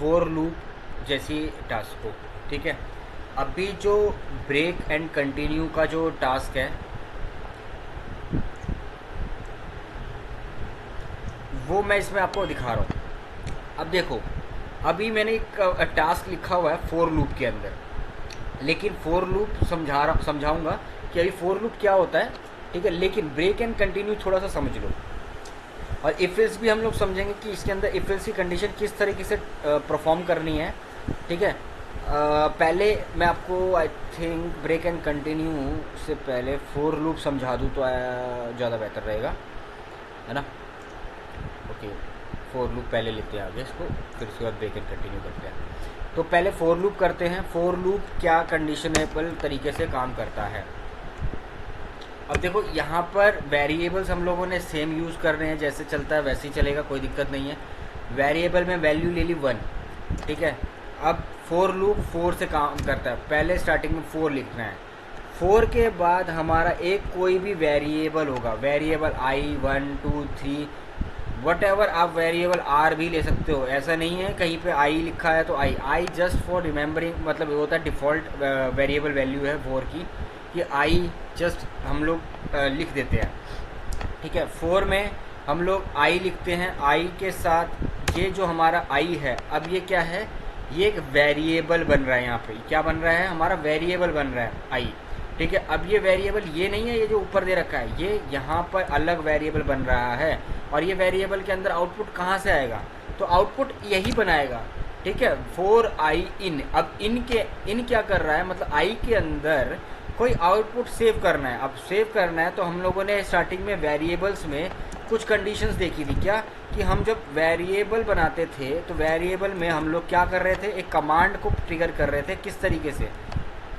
For loop जैसी task को, ठीक है। अभी जो ब्रेक एंड कंटिन्यू का जो टास्क है वो मैं इसमें आपको दिखा रहा हूँ। अब देखो, अभी मैंने एक टास्क लिखा हुआ है फोर लूप के अंदर, लेकिन फोर लूप समझाऊंगा कि अभी फोर लूप क्या होता है, ठीक है। लेकिन ब्रेक एंड कंटिन्यू थोड़ा सा समझ लो, और इफ एल्स भी हम लोग समझेंगे कि इसके अंदर इफ एल्स की कंडीशन किस तरीके से परफॉर्म करनी है, ठीक है। पहले मैं आपको I think break and continue से पहले फोर लूप समझा दूँ तो ज़्यादा बेहतर रहेगा, है ना। ओके, फोर लूप पहले लेते हैं आगे इसको, फिर उसके बाद ब्रेक एंड कंटिन्यू करते हैं। तो पहले फोर लूप करते हैं। फोर लूप क्या कंडीशनेबल तरीके से काम करता है। अब देखो यहाँ पर वेरिएबल्स हम लोगों ने सेम यूज़ कर रहे हैं, जैसे चलता है वैसे ही चलेगा, कोई दिक्कत नहीं है। वेरिएबल में वैल्यू ले ली 1, ठीक है। अब फोर लूप 4 से काम करता है। पहले स्टार्टिंग में 4 लिखना है। 4 के बाद हमारा एक कोई भी वेरिएबल होगा, वेरिएबल i 1 2 3 वट एवर, आप वेरिएबल आर भी ले सकते हो। ऐसा नहीं है कहीं पे आई लिखा है तो आई जस्ट फॉर रिमेंबरिंग, मतलब ये होता है डिफ़ॉल्ट वेरिएबल वैल्यू है 4 की, कि आई जस्ट हम लोग लिख देते हैं, ठीक है। 4 में हम लोग आई लिखते हैं। आई के साथ ये जो हमारा आई है, अब ये क्या है, ये एक वेरिएबल बन रहा है। यहाँ पे क्या बन रहा है, हमारा वेरिएबल बन रहा है आई, ठीक है। अब ये वेरिएबल ये नहीं है, ये जो ऊपर दे रखा है, ये यहाँ पर अलग वेरिएबल बन रहा है। और ये वेरिएबल के अंदर आउटपुट कहाँ से आएगा, तो आउटपुट यही बनाएगा, ठीक है। 4i इन, अब इन क्या कर रहा है, मतलब आई के अंदर कोई आउटपुट सेव करना है। अब सेव करना है तो हम लोगों ने स्टार्टिंग में वेरिएबल्स में कुछ कंडीशंस देखी थी, क्या कि हम जब वेरिएबल बनाते थे तो वेरिएबल में हम लोग क्या कर रहे थे, एक कमांड को ट्रिगर कर रहे थे। किस तरीके से,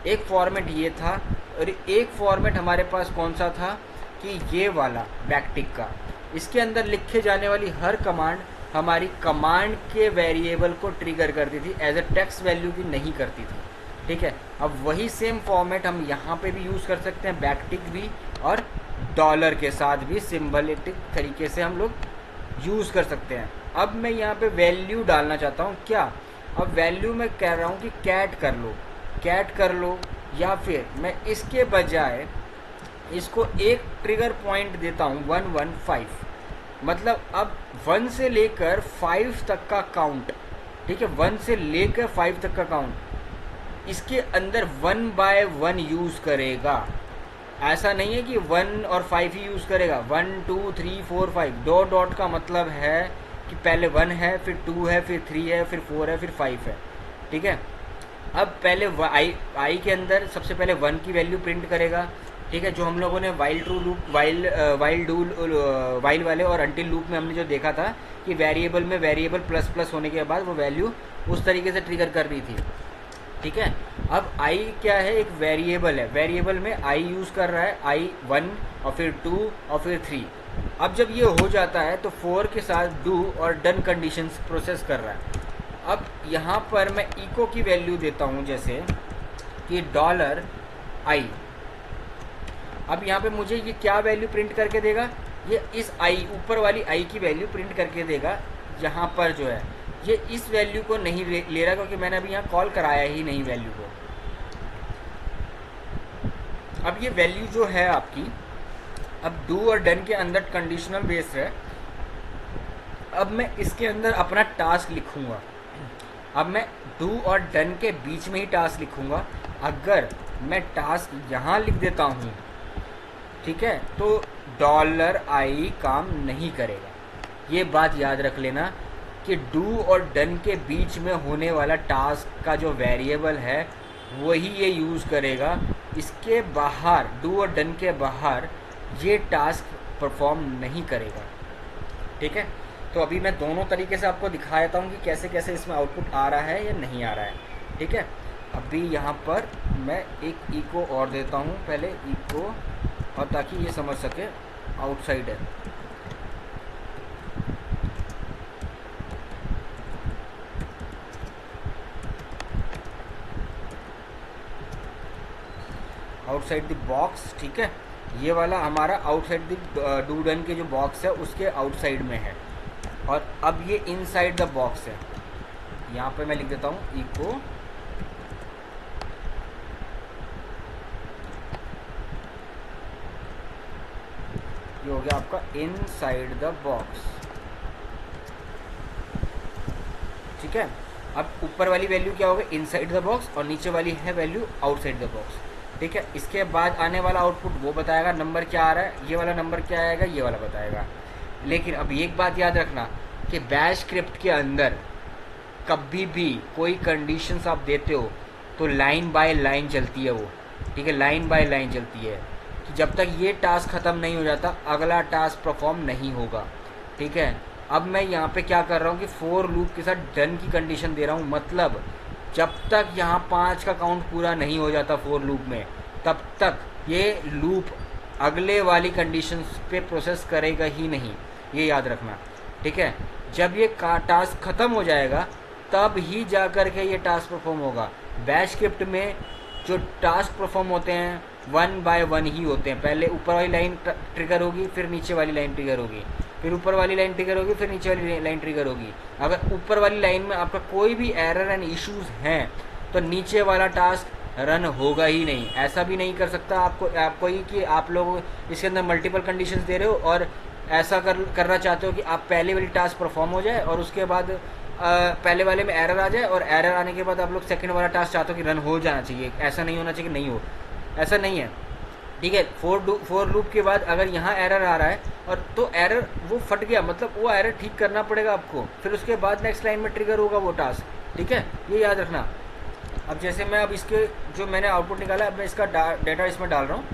एक फॉर्मेट ये था, और एक फॉर्मेट हमारे पास कौन सा था कि ये वाला बैकटिक का। इसके अंदर लिखे जाने वाली हर कमांड हमारी कमांड के वेरिएबल को ट्रिगर करती थी, एज अ टेक्स्ट वैल्यू की नहीं करती थी, ठीक है। अब वही सेम फॉर्मेट हम यहाँ पे भी यूज़ कर सकते हैं, बैकटिक भी और डॉलर के साथ भी सिम्बलिटिक तरीके से हम लोग यूज़ कर सकते हैं। अब मैं यहाँ पे वैल्यू डालना चाहता हूँ, क्या, अब वैल्यू मैं कह रहा हूँ कि कैट कर लो, या फिर मैं इसके बजाय इसको एक ट्रिगर पॉइंट देता हूँ 115, मतलब अब 1 से लेकर 5 तक का काउंट, ठीक है। 1 से लेकर 5 तक का काउंट इसके अंदर 1 बाय 1 यूज़ करेगा। ऐसा नहीं है कि 1 और 5 ही यूज़ करेगा, 1 2 3 4 5 डॉट का मतलब है कि पहले 1 है, फिर 2 है, फिर 3 है, फिर 4 है, फिर 5 है, ठीक है। अब पहले आई के अंदर सबसे पहले 1 की वैल्यू प्रिंट करेगा, ठीक है। जो हम लोगों ने वाइल ट्रू लूप, वाइल वाले और अंटिल लूप में हमने जो देखा था कि वेरिएबल में वेरिएबल प्लस प्लस होने के बाद वो वैल्यू उस तरीके से ट्रिगर कर रही थी, ठीक है। अब आई क्या है, एक वेरिएबल है, वेरिएबल में आई यूज़ कर रहा है, आई 1 और फिर 2 और फिर 3। अब जब ये हो जाता है तो 4 के साथ डू और डन कंडीशंस प्रोसेस कर रहा है। अब यहाँ पर मैं इको की वैल्यू देता हूँ, जैसे कि $i। अब यहाँ पे मुझे ये क्या वैल्यू प्रिंट करके देगा, ये इस आई, ऊपर वाली आई की वैल्यू प्रिंट करके देगा। यहाँ पर जो है ये इस वैल्यू को नहीं ले रहा, क्योंकि मैंने अभी यहाँ कॉल कराया ही नहीं वैल्यू को। अब ये वैल्यू जो है आपकी, अब डू और डन के अंदर कंडीशनल बेस है। अब मैं इसके अंदर अपना टास्क लिखूँगा। अब मैं डू और डन के बीच में ही टास्क लिखूँगा। अगर मैं टास्क यहाँ लिख देता हूँ, ठीक है, तो $i काम नहीं करेगा। ये बात याद रख लेना कि डू और डन के बीच में होने वाला टास्क का जो वेरिएबल है वही ये यूज़ करेगा। इसके बाहर, डू और डन के बाहर ये टास्क परफॉर्म नहीं करेगा, ठीक है। तो अभी मैं दोनों तरीके से आपको दिखा देता हूँ कि कैसे कैसे इसमें आउटपुट आ रहा है या नहीं आ रहा है, ठीक है। अभी यहाँ पर मैं एक इको और देता हूँ, पहले इको, और ताकि ये समझ सके आउटसाइड है। आउटसाइड द बॉक्स, ठीक है। ये वाला हमारा आउटसाइड द डू डन के जो बॉक्स है उसके आउटसाइड में है, और अब ये इनसाइड द बॉक्स है, यहाँ पे मैं लिख देता हूँ इको ये हो गया आपका इनसाइड द बॉक्स। ठीक है, अब ऊपर वाली वैल्यू क्या होगी, इनसाइड द बॉक्स, और नीचे वाली है वैल्यू आउटसाइड द बॉक्स। ठीक है, इसके बाद आने वाला आउटपुट वो बताएगा नंबर क्या आ रहा है, ये वाला नंबर क्या आएगा, ये वाला बताएगा। लेकिन अब एक बात याद रखना कि बैश स्क्रिप्ट के अंदर कभी भी कोई कंडीशंस आप देते हो तो लाइन बाय लाइन चलती है वो। ठीक है, लाइन बाय लाइन चलती है कि जब तक ये टास्क ख़त्म नहीं हो जाता अगला टास्क परफॉर्म नहीं होगा। ठीक है, अब मैं यहाँ पे क्या कर रहा हूँ कि फोर लूप के साथ डन की कंडीशन दे रहा हूँ, मतलब जब तक यहाँ 5 का काउंट पूरा नहीं हो जाता फोर लूप में तब तक ये लूप अगले वाली कंडीशंस पे प्रोसेस करेगा ही नहीं, ये याद रखना। ठीक है, जब ये टास्क ख़त्म हो जाएगा तब ही जा कर के ये टास्क परफॉर्म होगा। बैश स्क्रिप्ट में जो टास्क परफॉर्म होते हैं 1 बाय 1 ही होते हैं। पहले ऊपर वाली लाइन ट्रिगर होगी, फिर नीचे वाली लाइन ट्रिगर होगी, फिर ऊपर वाली लाइन ट्रिगर होगी, फिर नीचे वाली लाइन ट्रिगर होगी। अगर ऊपर वाली लाइन में आपका कोई भी एरर एंड इश्यूज हैं तो नीचे वाला टास्क रन होगा ही नहीं। ऐसा भी नहीं कर सकता आपको ही कि आप लोग इसके अंदर मल्टीपल कंडीशंस दे रहे हो और ऐसा करना चाहते हो कि आप पहले वाली टास्क परफॉर्म हो जाए और उसके बाद पहले वाले में एरर आ जाए, और एरर आने के बाद आप लोग सेकंड वाला टास्क चाहते हो कि रन हो जाना चाहिए। ऐसा नहीं होना चाहिए कि नहीं हो, ऐसा नहीं है। ठीक है, फोर लूप के बाद अगर यहाँ एरर आ रहा है और तो एरर वो फट गया, मतलब वो एरर ठीक करना पड़ेगा आपको, फिर उसके बाद नेक्स्ट लाइन में ट्रिगर होगा वो टास्क। ठीक है, ये याद रखना। अब जैसे मैं अब इसके जो मैंने आउटपुट निकाला अब मैं इसका डेटा इसमें डाल रहा हूँ।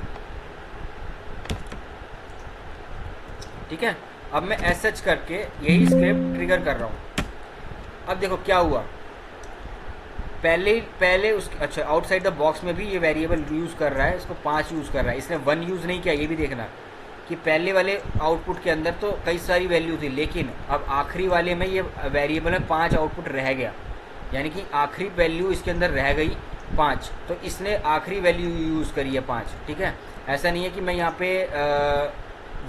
ठीक है, अब मैं एसएच करके यही स्क्रिप्ट ट्रिगर कर रहा हूँ। अब देखो क्या हुआ, पहले उस अच्छा आउटसाइड द बॉक्स में भी ये वेरिएबल यूज़ कर रहा है, इसको 5 यूज़ कर रहा है, इसने 1 यूज़ नहीं किया। ये भी देखना कि पहले वाले आउटपुट के अंदर तो कई सारी वैल्यू थी, लेकिन अब आखिरी वाले में ये वेरिएबल में 5 आउटपुट रह गया, यानी कि आखिरी वैल्यू इसके अंदर रह गई 5, तो इसने आखिरी वैल्यू यूज़ करी है 5। ठीक है, ऐसा नहीं है कि मैं यहाँ पे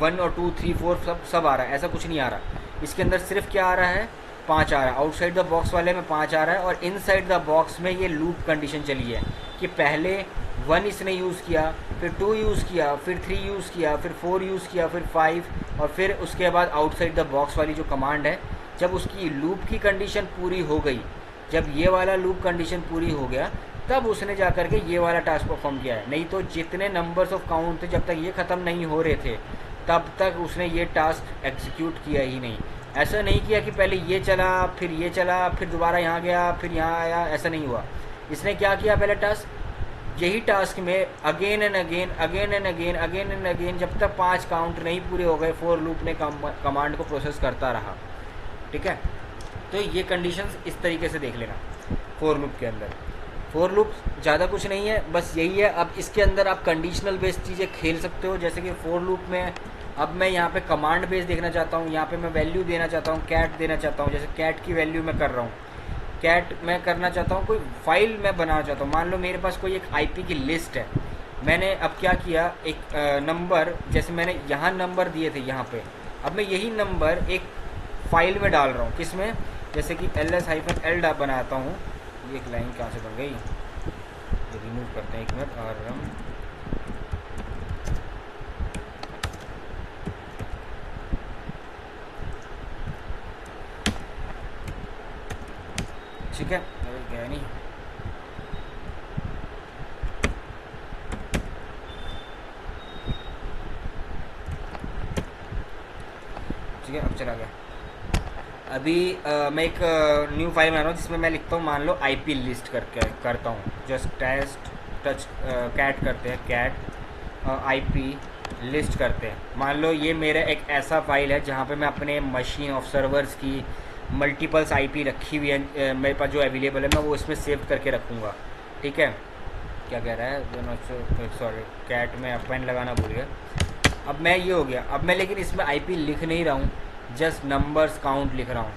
1 और 2 3 4 सब आ रहा है, ऐसा कुछ नहीं आ रहा। इसके अंदर सिर्फ क्या आ रहा है, 5 आ रहा है। आउटसाइड द बॉक्स वाले में 5 आ रहा है और इनसाइड द बॉक्स में ये लूप कंडीशन चली है कि पहले 1 इसने यूज़ किया, फिर 2 यूज़ किया, फिर 3 यूज़ किया, फिर 4 यूज़ किया, फिर 5, और फिर उसके बाद आउटसाइड द बॉक्स वाली जो कमांड है, जब उसकी लूप की कंडीशन पूरी हो गई, जब ये वाला लूप कंडीशन पूरी हो गया तब उसने जा कर के ये वाला टास्क परफॉर्म किया है। नहीं तो जितने नंबर्स ऑफ काउंट थे जब तक ये ख़त्म नहीं हो रहे थे तब तक उसने ये टास्क एग्जीक्यूट किया ही नहीं। ऐसा नहीं किया कि पहले ये चला, फिर ये चला, फिर दोबारा यहाँ गया, फिर यहाँ आया, ऐसा नहीं हुआ। इसने क्या किया, पहले टास्क, यही टास्क में again and again again and again again and again जब तक 5 काउंट नहीं पूरे हो गए फोर लूप ने कमांड को प्रोसेस करता रहा। ठीक है, तो ये कंडीशंस इस तरीके से देख लेना फोर लूप के अंदर। फोर लूप ज़्यादा कुछ नहीं है, बस यही है। अब इसके अंदर आप कंडीशनल बेस्ड चीज़ें खेल सकते हो, जैसे कि फोर लूप में अब मैं यहाँ पे कमांड बेस देखना चाहता हूँ, यहाँ पे मैं वैल्यू देना चाहता हूँ, कैट देना चाहता हूँ। जैसे कैट की वैल्यू मैं कर रहा हूँ, कैट मैं करना चाहता हूँ, कोई फाइल मैं बनाना चाहता हूँ। मान लो मेरे पास कोई एक आईपी की लिस्ट है, मैंने अब क्या किया, एक नंबर, जैसे मैंने यहाँ नंबर दिए थे यहाँ पे, अब मैं यही नंबर एक फाइल में डाल रहा हूँ, किस में, जैसे कि ls-l बनाता हूँ। एक लाइन कहाँ से बन गई, रिमूव करते हैं 1 मिनट। और ठीक है, गया नहीं, ठीक है, अब चला गया। अभी मैं एक न्यू फाइल बना रहा हूँ जिसमें मैं लिखता हूँ, मान लो आईपी लिस्ट करता हूँ, जस्ट टेस्ट टच कैट करते हैं, कैट आईपी लिस्ट करते हैं। मान लो ये मेरा एक ऐसा फाइल है जहाँ पे मैं अपने मशीन ऑफ सर्वर्स की मल्टीपल्स आईपी रखी हुई है, मेरे पास जो अवेलेबल है मैं वो इसमें सेव करके रखूँगा। ठीक है, क्या कह रहा है, सॉरी कैट में पेन लगाना भूल गया। अब मैं ये हो गया, अब मैं लेकिन इसमें आईपी लिख नहीं रहा हूँ, जस्ट नंबर्स काउंट लिख रहा हूँ।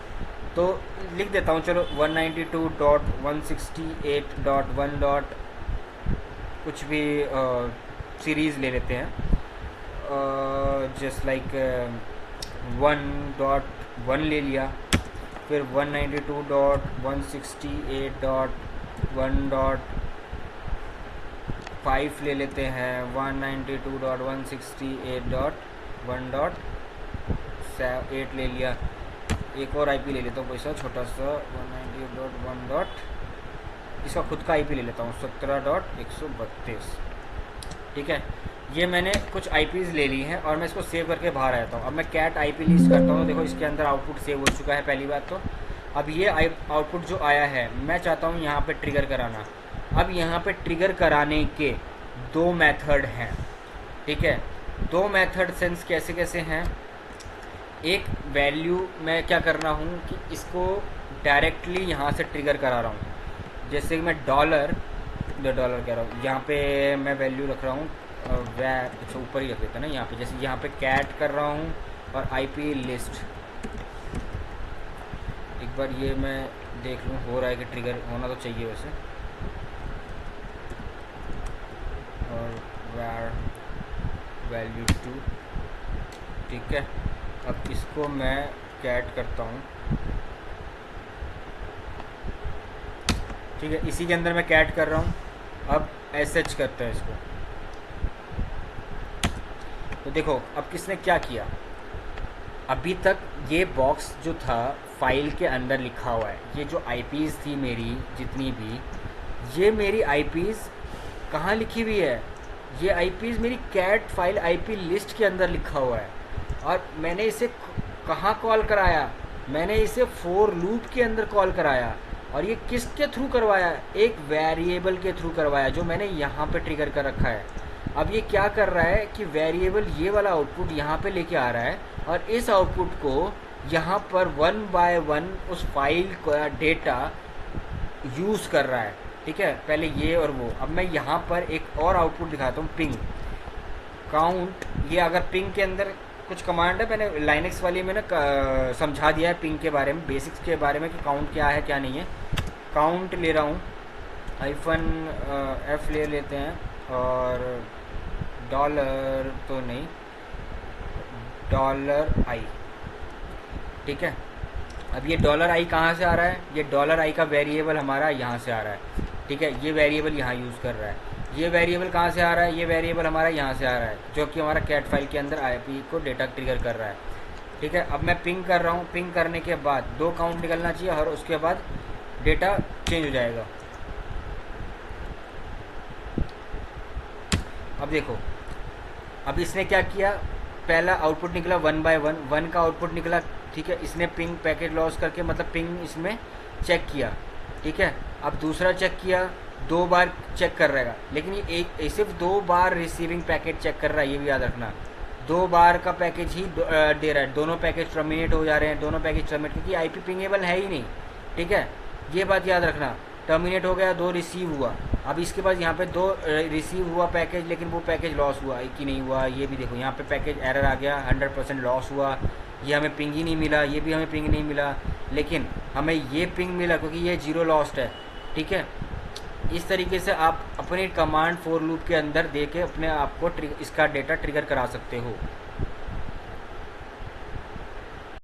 तो लिख देता हूँ, चलो 192.168.1. कुछ भी सीरीज़ ले लेते हैं, जस्ट लाइक 1.1 ले लिया, फिर 192.168.1.5 ले लेते हैं, 192.168.1.8 ले लिया। एक और आईपी ले लेता हूँ कोई सा छोटा सा, 198.1. इसका खुद का आईपी ले लेता हूँ 17.132। ठीक है, ये मैंने कुछ आईपीज़ ले ली हैं और मैं इसको सेव करके बाहर आता हूँ। अब मैं कैट आईपी लिस्ट करता हूँ, देखो इसके अंदर आउटपुट सेव हो चुका है पहली बात तो। अब ये आउटपुट जो आया है मैं चाहता हूँ यहाँ पे ट्रिगर कराना। अब यहाँ पे ट्रिगर कराने के दो मेथड हैं। ठीक है, दो मेथड सेंस कैसे कैसे हैं। एक वैल्यू मैं क्या कर रहा हूँ कि इसको डायरेक्टली यहाँ से ट्रिगर करा रहा हूँ। जैसे कि मैं डॉलर कह रहा हूँ, यहाँ पे मैं वैल्यू रख रहा हूँ अच्छा ऊपर ही रख देता ना यहाँ पे। जैसे यहाँ पे कैट कर रहा हूँ और आईपी लिस्ट। एक बार ये मैं देख लूँ हो रहा है कि ट्रिगर होना तो चाहिए वैसे। और var वैल्यू 2। ठीक है, अब इसको मैं कैट करता हूँ। ठीक है, इसी के अंदर मैं कैट कर रहा हूँ। अब एसएच करते हैं इसको। तो देखो अब किसने क्या किया, अभी तक ये बॉक्स जो था फाइल के अंदर लिखा हुआ है, ये जो आईपीज़ थी मेरी जितनी भी, ये मेरी आईपीज़ कहाँ लिखी हुई है, ये आईपीज़ मेरी कैट फाइल आईपी लिस्ट के अंदर लिखा हुआ है। और मैंने इसे कहाँ कॉल कराया, मैंने इसे फॉर लूप के अंदर कॉल कराया। और ये किसके थ्रू करवाया, एक वेरिएबल के थ्रू करवाया जो मैंने यहाँ पे ट्रिगर कर रखा है। अब ये क्या कर रहा है कि वेरिएबल ये वाला आउटपुट यहाँ पे लेके आ रहा है और इस आउटपुट को यहाँ पर 1 बाय 1 उस फाइल का डेटा यूज़ कर रहा है। ठीक है, पहले ये और वो। अब मैं यहाँ पर एक और आउटपुट दिखाता हूँ, पिंग काउंट। ये अगर पिंग के अंदर कुछ कमांड है, मैंने लाइनक्स वाली में ना समझा दिया है पिंग के बारे में, बेसिक्स के बारे में कि काउंट क्या है क्या नहीं है। काउंट ले रहा हूँ, -f ले लेते हैं और डॉलर तो नहीं, $i। ठीक है, अब ये $i कहाँ से आ रहा है, ये $i का वेरिएबल हमारा यहाँ से आ रहा है। ठीक है, ये वेरिएबल यहाँ यूज़ कर रहा है। ये वेरिएबल कहाँ से आ रहा है, ये वेरिएबल हमारा यहाँ से आ रहा है जो कि हमारा कैट फाइल के अंदर आईपी को डेटा ट्रिगर कर रहा है। ठीक है, अब मैं पिंग कर रहा हूँ, पिंग करने के बाद 2 काउंट निकलना चाहिए और उसके बाद डेटा चेंज हो जाएगा। अब देखो, अब इसने क्या किया, पहला आउटपुट निकला 1 बाय 1, 1 का आउटपुट निकला। ठीक है, इसने पिंग पैकेट लॉस करके मतलब पिंग इसमें चेक किया। ठीक है, अब दूसरा चेक किया, 2 बार चेक कर रहेगा, लेकिन ये एक सिर्फ 2 बार रिसीविंग पैकेट चेक कर रहा है, ये भी याद रखना। 2 बार का पैकेज ही दे रहा है, दोनों पैकेज टर्मिनेट हो जा रहे हैं, दोनों पैकेज टर्मिनेट, क्योंकि आईपी पिंगेबल है ही नहीं। ठीक है, ये बात याद रखना। टर्मिनेट हो गया, 2 रिसीव हुआ। अब इसके पास यहाँ पे 2 रिसीव हुआ पैकेज, लेकिन वो पैकेज लॉस हुआ, एक ही नहीं हुआ। ये भी देखो यहाँ पे पैकेज एरर आ गया, 100% लॉस हुआ। ये हमें पिंग ही नहीं मिला, ये भी हमें पिंग नहीं मिला, लेकिन हमें ये पिंग मिला क्योंकि ये 0 लॉस्ट है। ठीक है, इस तरीके से आप अपने कमांड फॉर लूप के अंदर दे के अपने आप को इसका डेटा ट्रिगर करा सकते हो।